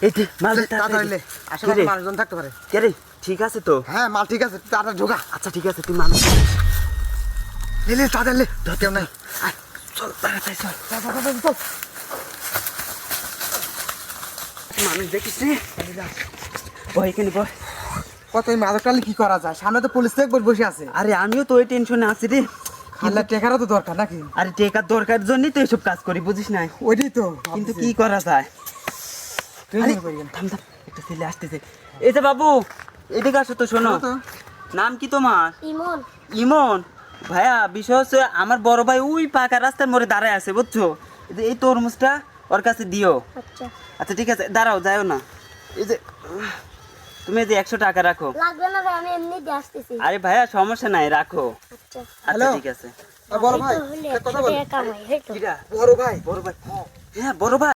এই যে মাল তাড়াতাড়ি লে, আশেপাশে মানুষজন থাকতে পারে। কে রে ঠিক আছে তো? হ্যাঁ মাল ঠিক আছে, তাড়াতাড়ি ঢোকা। আচ্ছা ঠিক আছে তুই মানুষ লে লে তাড়াতাড়ি লে, কেউ নাই। আয়, চল তাড়াতাড়ি চল। চল, চল, চল, চল। মানুষ দেখিস রে? বয় এখানে বয়। কত এই মাদক টানলে কি করা যায়? সামনে তো পুলিশ একবার বসে আছে। আরে আমিও তো ওই টেনশনে আছি রে। খাল্লা টেকারও তো দরকার নাকি? আরে টেকার দরকার জন্যই তো এসব কাজ করি বুঝিস না। ওইটাই তো কিন্তু কি করা যায়? তুই আরে, মনে করি না। থাম থাম, একটা ছেলে আসতেছে। এই যে বাবু এদিকে আসো তো, শোনো। তো নাম কি তোমার? ইমন। ইমন। ভাইয়া বিষয় হচ্ছে আমার বড় ভাই ওই পাকা রাস্তার মোড়ে দাঁড়ায় আছে বুঝছো, এই তরমুজটা ওর কাছে দিও। আচ্ছা আচ্ছা ঠিক আছে, দাঁড়াও যাও না। এই যে তুমি এই যে 100 টাকা রাখো। লাগবে না ভাই, আমি এমনি দিয়ে আসতেছি। আরে ভাইয়া সমস্যা নাই, রাখো। আচ্ছা আচ্ছা হ্যালো? ঠিক আছে। বড় ভাই এই তো হলে কথা 100 বল। টাকা কামাই, এই তো। কিরা? বড় ভাই বড় ভাই? হ্যাঁ বড় ভাই।